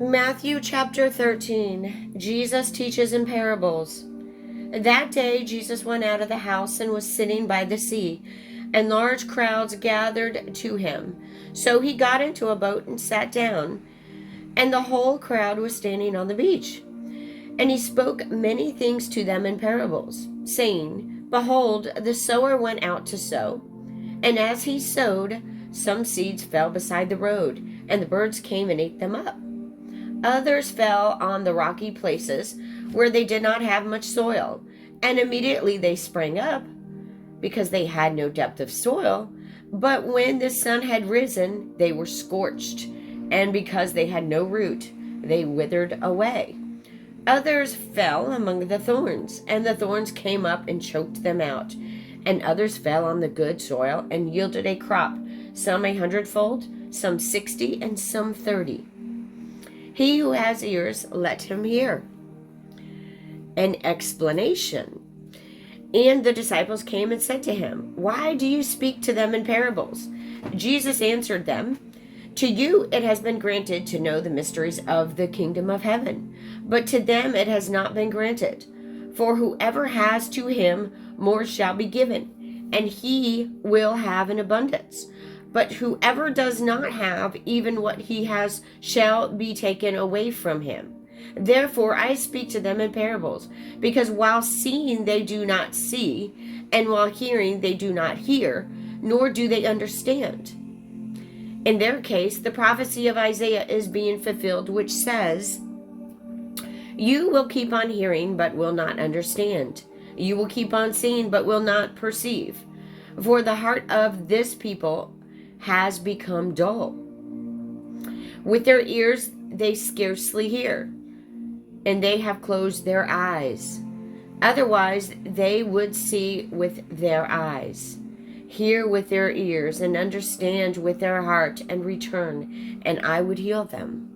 Matthew chapter 13. Jesus teaches in parables. That day Jesus went out of the house and was sitting by the sea, and large crowds gathered to him. So he got into a boat and sat down, and the whole crowd was standing on the beach. And he spoke many things to them in parables, saying, Behold, the sower went out to sow. And as he sowed, some seeds fell beside the road, and the birds came and ate them up. Others fell on the rocky places where they did not have much soil, and immediately they sprang up, because they had no depth of soil. But when the sun had risen, they were scorched, and because they had no root, they withered away. Others fell among the thorns, and the thorns came up and choked them out. And others fell on the good soil and yielded a crop, some 100-fold, some 60, and some 30. He who has ears, let him hear. An explanation. And the disciples came and said to him, Why do you speak to them in parables? Jesus answered them, To you it has been granted to know the mysteries of the kingdom of heaven, but to them it has not been granted. For whoever has, to him more shall be given, and he will have an abundance. But whoever does not have, even what he has shall be taken away from him. Therefore I speak to them in parables, because while seeing they do not see, and while hearing they do not hear, nor do they understand. In their case, the prophecy of Isaiah is being fulfilled, which says, You will keep on hearing, but will not understand. You will keep on seeing, but will not perceive. For the heart of this people has become dull. With their ears they scarcely hear, and they have closed their eyes. Otherwise they would see with their eyes, hear with their ears, and understand with their heart, and return, and I would heal them.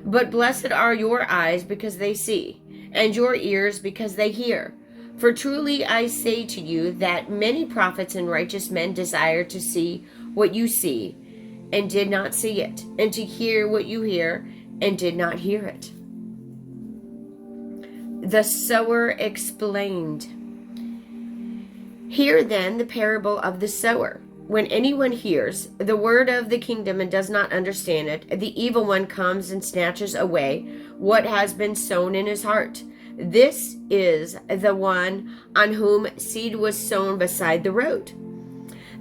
But blessed are your eyes because they see, and your ears because they hear. For truly I say to you that many prophets and righteous men desire to see what you see, and did not see it, and to hear what you hear, and did not hear it. The sower explained. Hear then the parable of the sower. When anyone hears the word of the kingdom and does not understand it, the evil one comes and snatches away what has been sown in his heart. This is the one on whom seed was sown beside the road.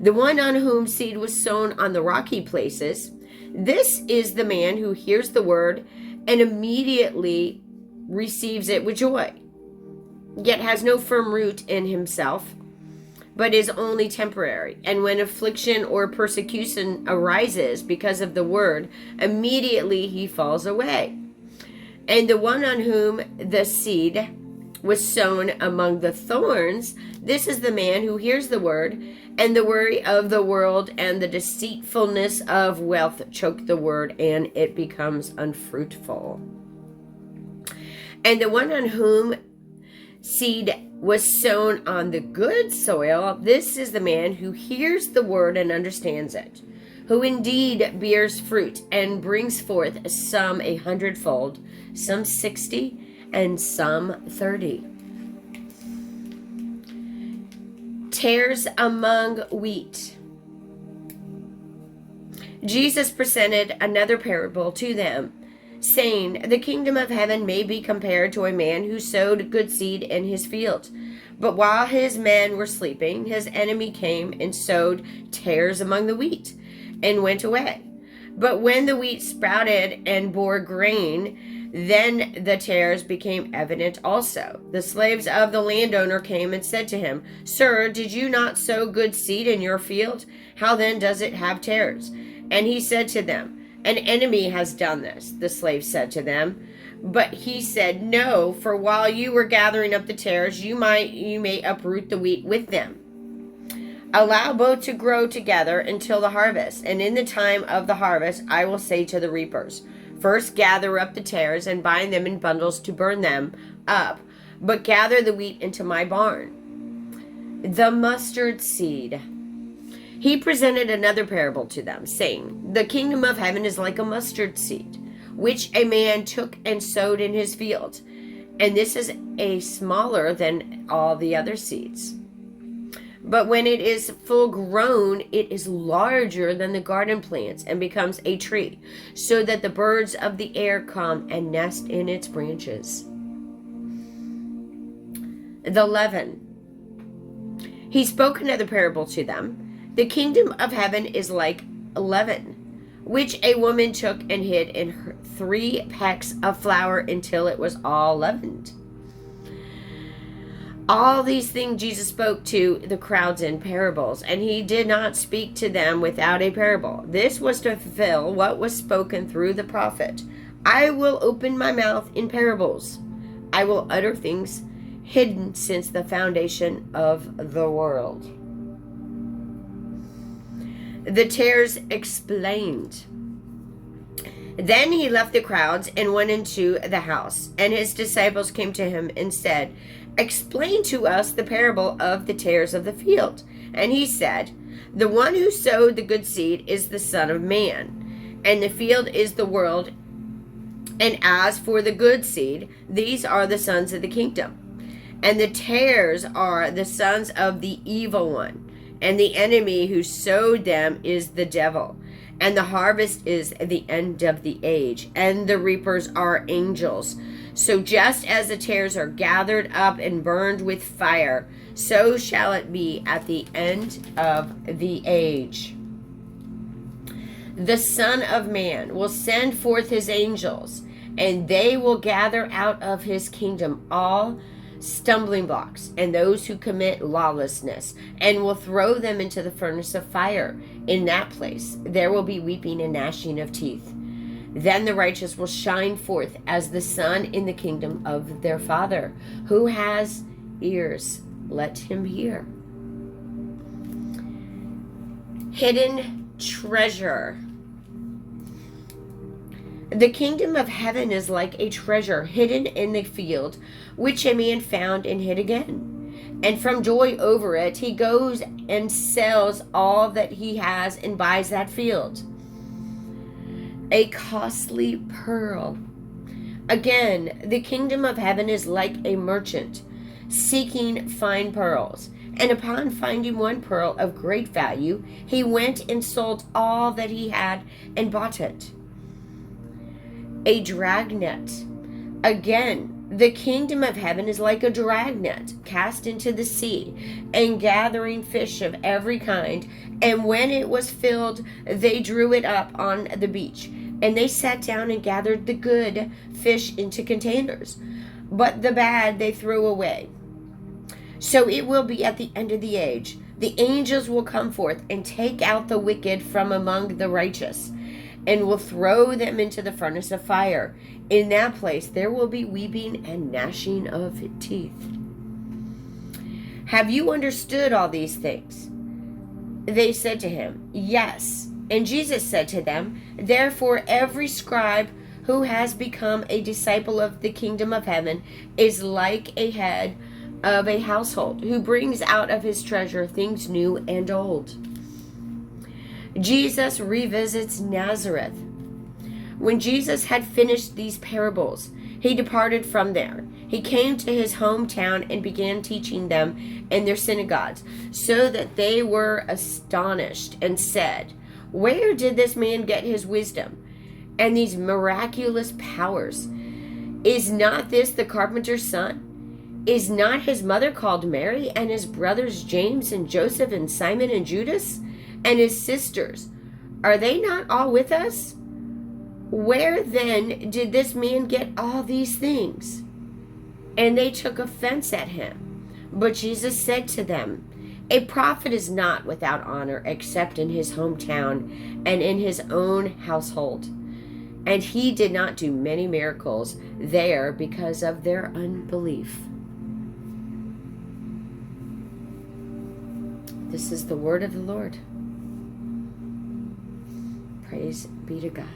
The one on whom seed was sown on the rocky places, this is the man who hears the word and immediately receives it with joy, yet has no firm root in himself, but is only temporary. And when affliction or persecution arises because of the word, immediately he falls away. And the one on whom the seed was sown among the thorns, this is the man who hears the word, and the worry of the world and the deceitfulness of wealth choke the word, and it becomes unfruitful. And the one on whom seed was sown on the good soil, this is the man who hears the word and understands it, who indeed bears fruit and brings forth some 100-fold, some 60, and some 30. Tares among wheat. Jesus presented another parable to them, saying, The kingdom of heaven may be compared to a man who sowed good seed in his field. But while his men were sleeping, his enemy came and sowed tares among the wheat, and went away. But when the wheat sprouted and bore grain, then the tares became evident also. The slaves of the landowner came and said to him, Sir, did you not sow good seed in your field? How then does it have tares? And he said to them, An enemy has done this, the slaves said to them. But he said, No, for while you were gathering up the tares, you may uproot the wheat with them. Allow both to grow together until the harvest, and in the time of the harvest I will say to the reapers, First gather up the tares and bind them in bundles to burn them up, but gather the wheat into my barn. The mustard seed. He presented another parable to them, saying, "The kingdom of heaven is like a mustard seed, which a man took and sowed in his field. And this is a smaller than all the other seeds. But when it is full grown, it is larger than the garden plants and becomes a tree, so that the birds of the air come and nest in its branches." The leaven. He spoke another parable to them. "The kingdom of heaven is like leaven, which a woman took and hid in her 3 pecks of flour until it was all leavened." All these things Jesus spoke to the crowds in parables, and he did not speak to them without a parable. This was to fulfill what was spoken through the prophet. "I will open my mouth in parables. I will utter things hidden since the foundation of the world." The tares explained. Then he left the crowds and went into the house, and his disciples came to him and said, "Explain to us the parable of the tares of the field." And he said, "The one who sowed the good seed is the Son of Man, and the field is the world. And as for the good seed, these are the sons of the kingdom. And the tares are the sons of the evil one, and the enemy who sowed them is the devil. And the harvest is the end of the age, and the reapers are angels. So just as the tares are gathered up and burned with fire, so shall it be at the end of the age. The Son of Man will send forth his angels, and they will gather out of his kingdom all stumbling blocks and those who commit lawlessness, and will throw them into the furnace of fire. In that place there will be weeping and gnashing of teeth. Then the righteous will shine forth as the sun in the kingdom of their Father. Who has ears, let him hear." Hidden treasure. The kingdom of heaven is like a treasure hidden in the field, which a man found and hid again. And from joy over it, he goes and sells all that he has and buys that field. A costly pearl. Again, the kingdom of heaven is like a merchant seeking fine pearls. And upon finding one pearl of great value, he went and sold all that he had and bought it. A dragnet. Again, the kingdom of heaven is like a dragnet cast into the sea and gathering fish of every kind. And when it was filled, they drew it up on the beach. And they sat down and gathered the good fish into containers, but the bad they threw away. So it will be at the end of the age. The angels will come forth and take out the wicked from among the righteous, and will throw them into the furnace of fire. In that place there will be weeping and gnashing of teeth. "Have you understood all these things?" They said to him, "Yes." And Jesus said to them, "Therefore every scribe who has become a disciple of the kingdom of heaven is like a head of a household who brings out of his treasure things new and old." Jesus revisits Nazareth. When Jesus had finished these parables, he departed from there. He came to his hometown and began teaching them in their synagogues, so that they were astonished and said, "Where did this man get his wisdom and these miraculous powers? Is not this the carpenter's son? Is not his mother called Mary, and his brothers James and Joseph and Simon and Judas? And his sisters, are they not all with us? Where then did this man get all these things?" And they took offense at him. But Jesus said to them, "A prophet is not without honor except in his hometown and in his own household." And he did not do many miracles there because of their unbelief. This is the word of the Lord. Praise be to God.